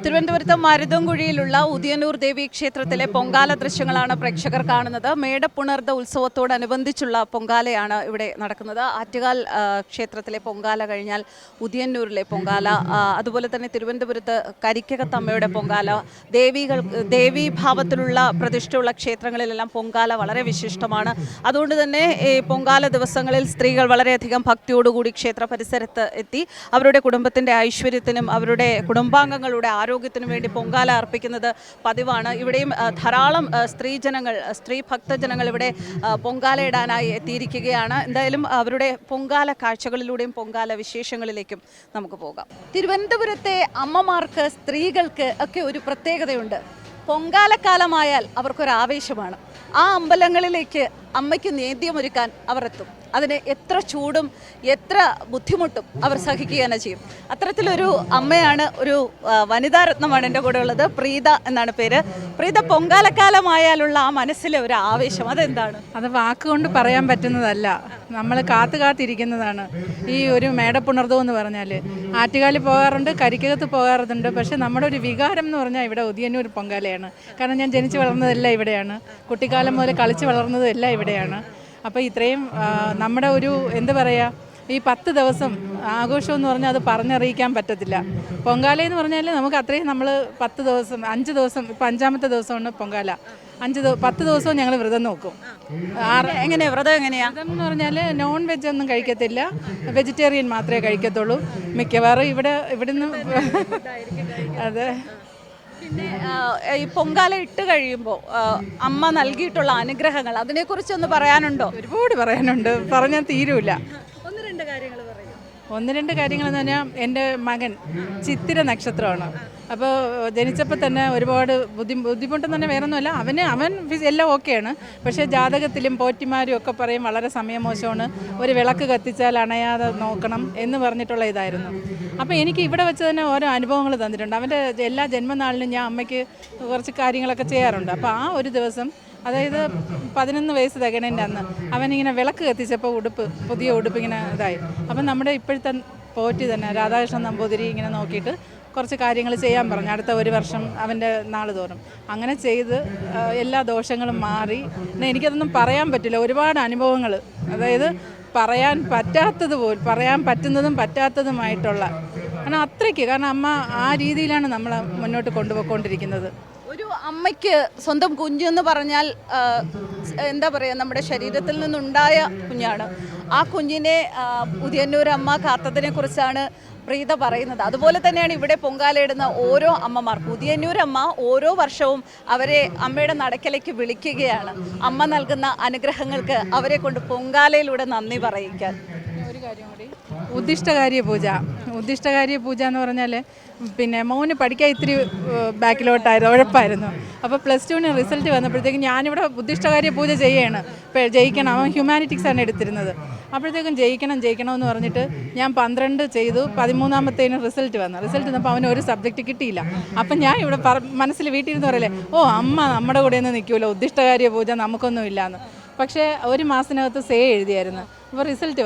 തിരുവനന്തപുരത്ത് മരുതൻകുഴിയിലുള്ള ഉദിയന്നൂർ ദേവി ക്ഷേത്രത്തിലെ പൊങ്കാല ദൃശ്യങ്ങളാണ് പ്രേക്ഷകർ കാണുന്നത്. മേടപ്പുണർദ ഉത്സവത്തോടനുബന്ധിച്ചുള്ള പൊങ്കാലയാണ് ഇവിടെ നടക്കുന്നത്. ആറ്റുകാൽ ക്ഷേത്രത്തിലെ പൊങ്കാല കഴിഞ്ഞാൽ ഉദിയന്നൂരിലെ പൊങ്കാല, അതുപോലെ തന്നെ തിരുവനന്തപുരത്ത് കരിക്കകത്തമ്മയുടെ പൊങ്കാല, ദേവീഭാവത്തിലുള്ള പ്രതിഷ്ഠയുള്ള ക്ഷേത്രങ്ങളിലെല്ലാം പൊങ്കാല വളരെ വിശിഷ്ടമാണ്. അതുകൊണ്ട് തന്നെ ഈ പൊങ്കാല ദിവസങ്ങളിൽ സ്ത്രീകൾ വളരെയധികം ഭക്തിയോടുകൂടി ക്ഷേത്ര പരിസരത്ത് എത്തി അവരുടെ കുടുംബത്തിൻ്റെ ഐശ്വര്യത്തിനും അവരുടെ കുടുംബാംഗങ്ങളുടെ ആരോഗ്യത്തിനും വേണ്ടി പൊങ്കാല അർപ്പിക്കുന്നത് പതിവാണ്. ഇവിടെയും ധാരാളം സ്ത്രീ ഭക്തജനങ്ങൾ ഇവിടെ പൊങ്കാല ഇടാനായി എത്തിയിരിക്കുകയാണ്. എന്തായാലും അവരുടെ പൊങ്കാല കാഴ്ചകളിലൂടെയും പൊങ്കാല വിശേഷങ്ങളിലേക്കും നമുക്ക് പോകാം. തിരുവനന്തപുരത്തെ അമ്മമാർക്ക്, സ്ത്രീകൾക്ക് ഒക്കെ ഒരു പ്രത്യേകതയുണ്ട്. പൊങ്കാലക്കാലമായാൽ അവർക്കൊരാവേശമാണ്. ആ അമ്പലങ്ങളിലേക്ക് അമ്മയ്ക്ക് നേദ്യമൊരുക്കാൻ അവർ എത്തും. അതിന് എത്ര ചൂടും എത്ര ബുദ്ധിമുട്ടും അവർ സഹിക്കുക തന്നെ ചെയ്യും. അത്തരത്തിലൊരു അമ്മയാണ്, ഒരു വനിതാരത്നമാണ് എൻ്റെ കൂടെ ഉള്ളത്. പ്രീത എന്നാണ് പേര്. പ്രീത, പൊങ്കാലക്കാലമായാലുള്ള ആ മനസ്സിലെ ഒരു ആവേശം അതെന്താണ്? അത് വാക്കുകൊണ്ട് പറയാൻ പറ്റുന്നതല്ല. നമ്മൾ കാത്തിരിക്കുന്നതാണ് ഈ ഒരു മേടപ്പുണർദം എന്ന് പറഞ്ഞാൽ. ആറ്റുകാലിൽ പോകാറുണ്ട്, കരിക്കകത്ത് പോകാറുണ്ട്. പക്ഷേ നമ്മുടെ ഒരു വികാരം എന്ന് പറഞ്ഞാൽ ഇവിടെ ഉദിയന്നൂർ പൊങ്കാലയാണ്. കാരണം ഞാൻ ജനിച്ചു വളർന്നതെല്ലാം ഇവിടെയാണ്, കുട്ടിക്കാലം മുതൽ കളിച്ച് വളർന്നതും എല്ലാം ഇവിടെയാണ്. അപ്പോൾ ഇത്രയും നമ്മുടെ ഒരു എന്താ പറയുക, ഈ 10 ദിവസം ആഘോഷം എന്ന് പറഞ്ഞാൽ അത് പറഞ്ഞറിയിക്കാൻ പറ്റത്തില്ല. പൊങ്കാല എന്ന് പറഞ്ഞാൽ നമുക്ക് അത്രയും നമ്മൾ 10 ദിവസം 5 ദിവസം, ഇപ്പം 5-ാമത്തെ ദിവസമാണ് പൊങ്കാല. 10 ദിവസവും ഞങ്ങൾ വ്രതം നോക്കും. എങ്ങനെയാണ് വ്രതം? വ്രതം എന്ന് പറഞ്ഞാൽ നോൺ വെജ് ഒന്നും കഴിക്കത്തില്ല, വെജിറ്റേറിയൻ മാത്രമേ കഴിക്കത്തുള്ളൂ. മിക്കവാറും ഇവിടുന്ന് അതെ. പിന്നെ ഈ പൊങ്കാല ഇട്ട് കഴിയുമ്പോൾ അമ്മ നൽകിയിട്ടുള്ള അനുഗ്രഹങ്ങൾ അതിനെക്കുറിച്ചൊന്ന് പറയാനുണ്ടോ? ഒരുപാട് പറയാനുണ്ട്, പറഞ്ഞാൽ തീരൂല. ഒന്ന് രണ്ട് കാര്യങ്ങൾ പറയും. 1-2 കാര്യങ്ങളെന്ന് പറഞ്ഞാൽ എൻ്റെ മകൻ ചിത്തിര നക്ഷത്രമാണ്. അപ്പോൾ ജനിച്ചപ്പോൾ തന്നെ ഒരുപാട് ബുദ്ധിമുട്ടെന്ന് പറഞ്ഞാൽ വേറെ ഒന്നുമല്ല, അവൻ എല്ലാം ഓക്കെയാണ്. പക്ഷേ ജാതകത്തിലും പോറ്റിമാരും ഒക്കെ പറയും വളരെ സമയമോശമാണ്, ഒരു വിളക്ക് കത്തിച്ചാൽ അണയാതെ നോക്കണം എന്ന് പറഞ്ഞിട്ടുള്ള ഇതായിരുന്നു. അപ്പോൾ എനിക്ക് ഇവിടെ വെച്ച് തന്നെ ഓരോ അനുഭവങ്ങൾ തന്നിട്ടുണ്ട്. അവൻ്റെ എല്ലാ ജന്മനാളിലും ഞാൻ അമ്മയ്ക്ക് കുറച്ച് കാര്യങ്ങളൊക്കെ ചെയ്യാറുണ്ട്. അപ്പോൾ ആ ഒരു ദിവസം, അതായത് 11 വയസ്സ് തികണേൻ്റെ അന്ന് അവനിങ്ങനെ വിളക്ക് കത്തിച്ചപ്പോൾ പുതിയ ഉടുപ്പ് ഇങ്ങനെ ഇതായി. അപ്പം നമ്മുടെ ഇപ്പോഴത്തെ പോറ്റി തന്നെ രാധാകൃഷ്ണൻ നമ്പൂതിരി ഇങ്ങനെ നോക്കിയിട്ട് കുറച്ച് കാര്യങ്ങൾ ചെയ്യാൻ പറഞ്ഞു, അടുത്ത 1 വർഷം അവൻ്റെ നാൾ തോറും. അങ്ങനെ ചെയ്ത് എല്ലാ ദോഷങ്ങളും മാറി. എനിക്കതൊന്നും പറയാൻ പറ്റില്ല, ഒരുപാട് അനുഭവങ്ങൾ, അതായത് പറയാൻ പറ്റുന്നതും പറ്റാത്തതുമായിട്ടുള്ള, കാരണം അത്രയ്ക്ക്, കാരണം അമ്മ ആ രീതിയിലാണ് നമ്മളെ മുന്നോട്ട് കൊണ്ടുപോയിക്കൊണ്ടിരിക്കുന്നത്. ഒരു അമ്മയ്ക്ക് സ്വന്തം കുഞ്ഞെന്ന് പറഞ്ഞാൽ എന്താ പറയുക, നമ്മുടെ ശരീരത്തിൽ നിന്നുണ്ടായ കുഞ്ഞാണ്. ആ കുഞ്ഞിനെ ഉദിയന്നൂർ അമ്മ കാത്തതിനെ കുറിച്ചാണ് പ്രീത പറയുന്നത്. അതുപോലെ തന്നെയാണ് ഇവിടെ പൊങ്കാലയിടുന്ന ഓരോ അമ്മമാർക്കും. ഉദിയന്നൂർ അമ്മ ഓരോ വർഷവും അവരെ അമ്മയുടെ നടക്കലേക്ക് വിളിക്കുകയാണ്, അമ്മ നൽകുന്ന അനുഗ്രഹങ്ങൾക്ക് അവരെ കൊണ്ട് പൊങ്കാലയിലൂടെ നന്ദി പറയിക്കാൻ. ഒരു കാര്യം കൂടി, ഉദ്ദിഷ്ടകാര്യ പൂജ എന്ന് പറഞ്ഞാൽ, പിന്നെ മോന് പഠിക്കാൻ ഇത്തിരി ബാക്കിലോട്ടായിരുന്നു, ഉഴപ്പായിരുന്നു. അപ്പോൾ +2 റിസൾട്ട് വന്നപ്പോഴത്തേക്കും ഞാനിവിടെ ഉദ്ദിഷ്ടകാര്യ പൂജ ജയിക്കണം. അവൻ ഹ്യൂമാനിറ്റിക്സാണ് എടുത്തിരുന്നത്. അപ്പോഴത്തേക്കും ജയിക്കണം എന്ന് പറഞ്ഞിട്ട് ഞാൻ 12 ചെയ്തു. 13-ാമത്തേന് റിസൾട്ട് വന്നപ്പോൾ അവന് ഒരു സബ്ജക്റ്റ് കിട്ടിയില്ല. അപ്പം ഞാൻ ഇവിടെ മനസ്സിൽ വീട്ടിൽ നിന്ന് പറയല്ലേ, അമ്മ നമ്മുടെ കൂടെ ഒന്നും നിൽക്കുമല്ലോ, ഉദ്ദിഷ്ടകാര്യ പൂജ നമുക്കൊന്നും ഇല്ലയെന്ന്. പക്ഷേ 1 മാസത്തിനകത്ത് എഴുതിയായിരുന്നു. അപ്പോൾ റിസൾട്ട്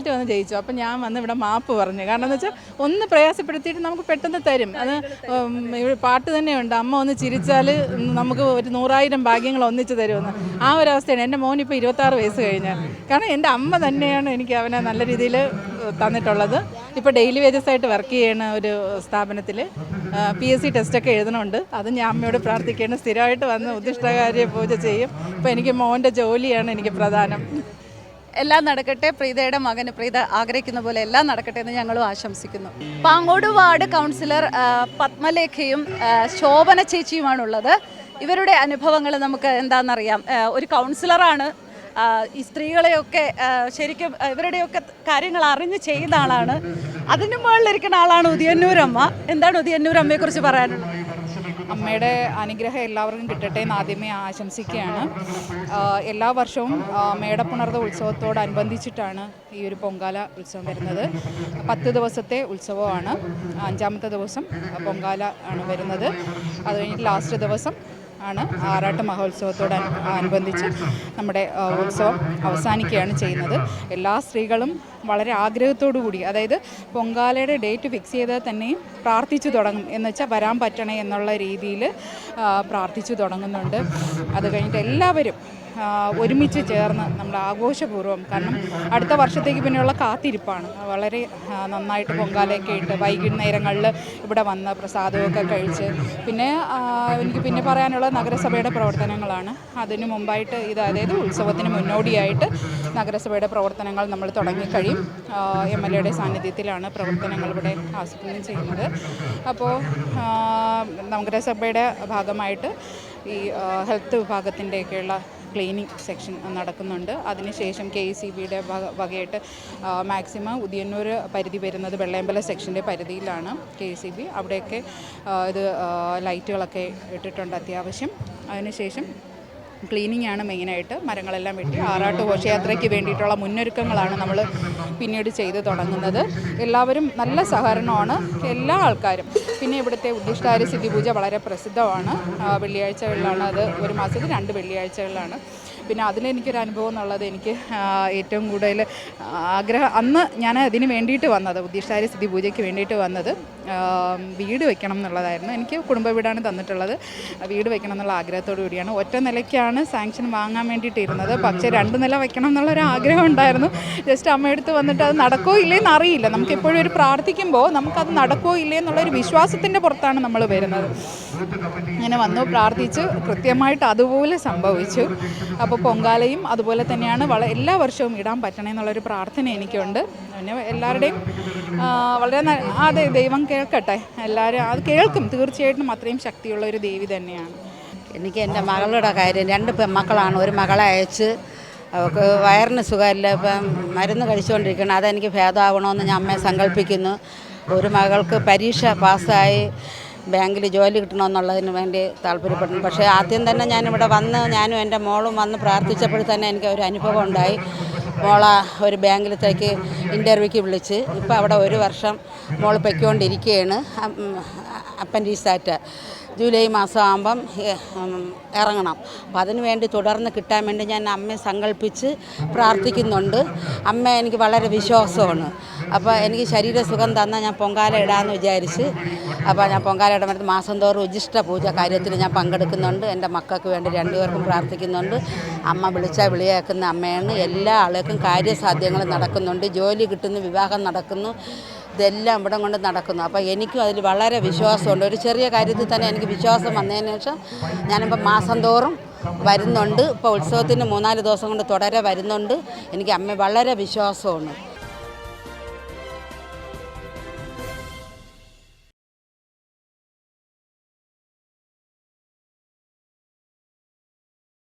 വന്ന് ജയിച്ചു. അപ്പം ഞാൻ വന്ന് ഇവിടെ മാപ്പ് പറഞ്ഞു. കാരണം എന്ന് വെച്ചാൽ ഒന്ന് പ്രയാസപ്പെടുത്തിയിട്ട് നമുക്ക് പെട്ടെന്ന് തരും. അത് പാട്ട് തന്നെയുണ്ട്, അമ്മ ഒന്ന് ചിരിച്ചാൽ നമുക്ക് ഒരു 100,000 ഭാഗ്യങ്ങൾ ഒന്നിച്ച് തരുമെന്ന്. ആ ഒരു അവസ്ഥയാണ്. എൻ്റെ മോനിപ്പോൾ 26 വയസ്സ് കഴിഞ്ഞാൽ. കാരണം എൻ്റെ അമ്മ തന്നെയാണ് എനിക്ക് അവനെ നല്ല രീതിയിൽ തന്നിട്ടുള്ളത്. ഇപ്പോൾ ഡെയിലി വേജസ് ആയിട്ട് വർക്ക് ചെയ്യണ ഒരു സ്ഥാപനത്തിൽ PSC ടെസ്റ്റൊക്കെ എഴുതണമുണ്ട്. അത് ഞാൻ അമ്മയോട് പ്രാർത്ഥിക്കുകയാണ്, സ്ഥിരമായിട്ട് വന്ന് ഉദ്ദിഷ്ടകാര്യ പൂജ ചെയ്യും. ഇപ്പോൾ എനിക്ക് മോൻ്റെ ജോലിയാണ് എനിക്ക് പ്രധാനം. എല്ലാം നടക്കട്ടെ, പ്രീതയുടെ മകന് പ്രീത ആഗ്രഹിക്കുന്ന പോലെ എല്ലാം നടക്കട്ടെ എന്ന് ഞങ്ങളും ആശംസിക്കുന്നു. പാങ്ങോട് വാർഡ് കൗൺസിലർ പത്മലേഖയും ശോഭന ചേച്ചിയുമാണുള്ളത്. ഇവരുടെ അനുഭവങ്ങൾ നമുക്ക് എന്താണെന്നറിയാം. ഒരു കൗൺസിലറാണ്, ഈ സ്ത്രീകളെയൊക്കെ ശരിക്കും ഇവരുടെയൊക്കെ കാര്യങ്ങൾ അറിഞ്ഞ് ചെയ്യുന്ന ആളാണ്. അതിന് മുകളിലിരിക്കുന്ന ആളാണ് ഉദിയന്നൂരമ്മ. എന്താണ് ഉദിയന്നൂരമ്മയെക്കുറിച്ച് പറയാനുള്ളത്? അമ്മയുടെ അനുഗ്രഹം എല്ലാവർക്കും കിട്ടട്ടെ എന്ന് ആദ്യമേ ആശംസിക്കുകയാണ്. എല്ലാ വർഷവും മേടപ്പുണർദ ഉത്സവത്തോടനുബന്ധിച്ചിട്ടാണ് ഈ ഒരു പൊങ്കാല ഉത്സവം വരുന്നത്. 10 ദിവസത്തെ ഉത്സവമാണ്. 5-ാമത്തെ ദിവസം പൊങ്കാല ആണ് വരുന്നത്. അത് കഴിഞ്ഞിട്ട് ലാസ്റ്റ് ദിവസം ആണ് ആറാട്ട് മഹോത്സവത്തോടനുബന്ധിച്ച് നമ്മുടെ ഉത്സവം അവസാനിക്കുകയാണ് ചെയ്യുന്നത്. എല്ലാ സ്ത്രീകളും വളരെ ആഗ്രഹത്തോടു കൂടി, അതായത് പൊങ്കാലയുടെ ഡേറ്റ് ഫിക്സ് ചെയ്താൽ തന്നെയും പ്രാർത്ഥിച്ചു തുടങ്ങും, എന്ന് വെച്ചാൽ വരാൻ പറ്റണേ എന്നുള്ള രീതിയിൽ പ്രാർത്ഥിച്ചു തുടങ്ങുന്നുണ്ട്. അത് കഴിഞ്ഞിട്ട് എല്ലാവരും ഒരുമിച്ച് ചേർന്ന് നമ്മൾ ആഘോഷപൂർവ്വം, കാരണം അടുത്ത വർഷത്തേക്ക് പിന്നെയുള്ള കാത്തിരിപ്പാണ്. വളരെ നന്നായിട്ട് പൊങ്കാലയൊക്കെ ഇട്ട് വൈകുന്നേരങ്ങളിൽ ഇവിടെ വന്ന് പ്രസാദമൊക്കെ കഴിച്ച്, പിന്നെ എനിക്ക് പിന്നെ പറയാനുള്ള നഗരസഭയുടെ പ്രവർത്തനങ്ങളാണ്. അതിനു മുമ്പായിട്ട് അതായത് ഉത്സവത്തിന് മുന്നോടിയായിട്ട് നഗരസഭയുടെ പ്രവർത്തനങ്ങൾ നമ്മൾ തുടങ്ങിക്കഴിയും. MLA സാന്നിധ്യത്തിലാണ് പ്രവർത്തനങ്ങൾ ഇവിടെ ആസൂത്രണം ചെയ്യുന്നത്. അപ്പോൾ നഗരസഭയുടെ ഭാഗമായിട്ട് ഈ ഹെൽത്ത് വിഭാഗത്തിൻ്റെയൊക്കെയുള്ള ക്ലീനിങ് സെക്ഷൻ നടക്കുന്നുണ്ട്. അതിനുശേഷം KECBയുടെ വകയായിട്ട് മാക്സിമം ഉദിയന്നൂർ പരിധി വരുന്നത് വെള്ളയമ്പല സെക്ഷൻ്റെ പരിധിയിലാണ് KECB. അവിടെയൊക്കെ ഇത് ലൈറ്റുകളൊക്കെ ഇട്ടിട്ടുണ്ട് അത്യാവശ്യം. അതിനുശേഷം ക്ലീനിങ് ആണ് മെയിനായിട്ട്. മരങ്ങളെല്ലാം വെട്ടി ആറാട്ട് ഘോഷയാത്രയ്ക്ക് വേണ്ടിയിട്ടുള്ള മുന്നൊരുക്കങ്ങളാണ് നമ്മൾ പിന്നീട് ചെയ്ത് തുടങ്ങുന്നത്. എല്ലാവരും നല്ല സഹകരണമാണ്, എല്ലാ ആൾക്കാരും. പിന്നെ ഇവിടുത്തെ ഉദ്ദിഷ്ടാരി സിദ്ധി പൂജ വളരെ പ്രസിദ്ധമാണ്. വെള്ളിയാഴ്ചകളിലാണ് അത്, ഒരു മാസത്തിൽ 2 വെള്ളിയാഴ്ചകളിലാണ്. പിന്നെ അതിലെനിക്കൊരു അനുഭവം എന്നുള്ളത്, എനിക്ക് ഏറ്റവും കൂടുതൽ അന്ന് ഞാൻ അതിന് വേണ്ടിയിട്ട് വന്നത്, ഉദ്ദിഷ്ടാരി സിദ്ധി പൂജയ്ക്ക് വേണ്ടിയിട്ട് വന്നത് വീട് വെക്കണം എന്നുള്ളതായിരുന്നു. എനിക്ക് കുടുംബ വീടാണ് തന്നിട്ടുള്ളത്. വീട് വെക്കണം എന്നുള്ള ആഗ്രഹത്തോടു കൂടിയാണ്. ഒറ്റ നിലയ്ക്കാണ് സാങ്ഷൻ വാങ്ങാൻ വേണ്ടിയിട്ടിരുന്നത്. പക്ഷേ 2 നില വെക്കണം എന്നുള്ളൊരു ആഗ്രഹം ഉണ്ടായിരുന്നു. ജസ്റ്റ് അമ്മയെടുത്ത് വന്നിട്ട് അത് നടക്കോ ഇല്ലേന്ന് അറിയില്ല. നമുക്ക് എപ്പോഴും ഒരു പ്രാർത്ഥിക്കുമ്പോൾ നമുക്കത് നടക്കോ ഇല്ലേ എന്നുള്ളൊരു വിശ്വാസത്തിൻ്റെ പുറത്താണ് നമ്മൾ വരുന്നത്. അങ്ങനെ വന്നു, പ്രാർത്ഥിച്ചു, കൃത്യമായിട്ട് അതുപോലെ സംഭവിച്ചു. അപ്പോൾ പൊങ്കാലയും അതുപോലെ തന്നെയാണ്. എല്ലാ വർഷവും ഇടാൻ പറ്റണേ എന്നുള്ളൊരു പ്രാർത്ഥന എനിക്കുണ്ട്. പിന്നെ എല്ലാവരുടെയും വളരെ അതെ, ദൈവം കേൾക്കട്ടെ. എല്ലാവരും അത് കേൾക്കും തീർച്ചയായിട്ടും. അത്രയും ശക്തിയുള്ള ഒരു ദേവി തന്നെയാണ്. എനിക്ക് എൻ്റെ മകളുടെ കാര്യം, 2 പെൺമക്കളാണ്. ഒരു മകളെ അയച്ച്, അവൾക്ക് വയറിന് സുഖമില്ല, ഇപ്പം മരുന്ന് കഴിച്ചുകൊണ്ടിരിക്കണം. അതെനിക്ക് ഭേദമാകണമെന്ന് ഞാൻ അമ്മയെ സങ്കല്പിക്കുന്നു. ഒരു മകൾക്ക് പരീക്ഷ പാസ്സായി ബാങ്കിൽ ജോലി കിട്ടണമെന്നുള്ളതിന് വേണ്ടി താല്പര്യപ്പെടുന്നു. പക്ഷേ ആദ്യം തന്നെ ഞാനിവിടെ വന്ന്, ഞാനും എൻ്റെ മോളും വന്ന് പ്രാർത്ഥിച്ചപ്പോൾ തന്നെ എനിക്ക് ഒരു അനുഭവം ഉണ്ടായി. മോളെ ഒരു ബാങ്കിലത്തേക്ക് ഇൻ്റർവ്യൂക്ക് വിളിച്ച്, ഇപ്പോൾ അവിടെ 1 വർഷം മോൾ പൊയ്ക്കൊണ്ടിരിക്കുകയാണ്. അപ്പൻഡിക്സായിട്ട് ജൂലൈ മാസം ആകുമ്പം ഇറങ്ങണം. അപ്പം അതിന് വേണ്ടി തുടർന്ന് കിട്ടാൻ വേണ്ടി ഞാൻ അമ്മയെ സങ്കല്പിച്ച് പ്രാർത്ഥിക്കുന്നുണ്ട്. അമ്മ എനിക്ക് വളരെ വിശ്വാസമാണ്. അപ്പോൾ എനിക്ക് ശരീരസുഖം തന്നാൽ ഞാൻ പൊങ്കാല ഇടാമെന്ന് വിചാരിച്ച്, അപ്പോൾ ഞാൻ പൊങ്കാല ഇടാൻ മാസം തോറും ഉജ്ജിഷ്ട പൂജ കാര്യത്തിൽ ഞാൻ പങ്കെടുക്കുന്നുണ്ട്. എൻ്റെ മക്കൾക്ക് വേണ്ടി 2 പേർക്കും പ്രാർത്ഥിക്കുന്നുണ്ട്. അമ്മ വിളിച്ചാൽ വിളിയാക്കുന്ന അമ്മയാണ്. എല്ലാ ആളുകൾക്കും കാര്യസാധ്യങ്ങൾ നടക്കുന്നുണ്ട്. ജോലി കിട്ടുന്നു, വിവാഹം നടക്കുന്നു, ഇതെല്ലാം ഇവിടെ കൊണ്ട് നടക്കുന്നു. അപ്പോൾ എനിക്കും അതിൽ വളരെ വിശ്വാസമുണ്ട്. ഒരു ചെറിയ കാര്യത്തിൽ തന്നെ എനിക്ക് വിശ്വാസം വന്നതിന് ശേഷം ഞാനിപ്പോൾ മാസം തോറും വരുന്നുണ്ട്. ഇപ്പോൾ ഉത്സവത്തിന് 3-4 ദിവസം കൊണ്ട് തുടരെ വരുന്നുണ്ട്. എനിക്ക് അമ്മ വളരെ വിശ്വാസമാണ്.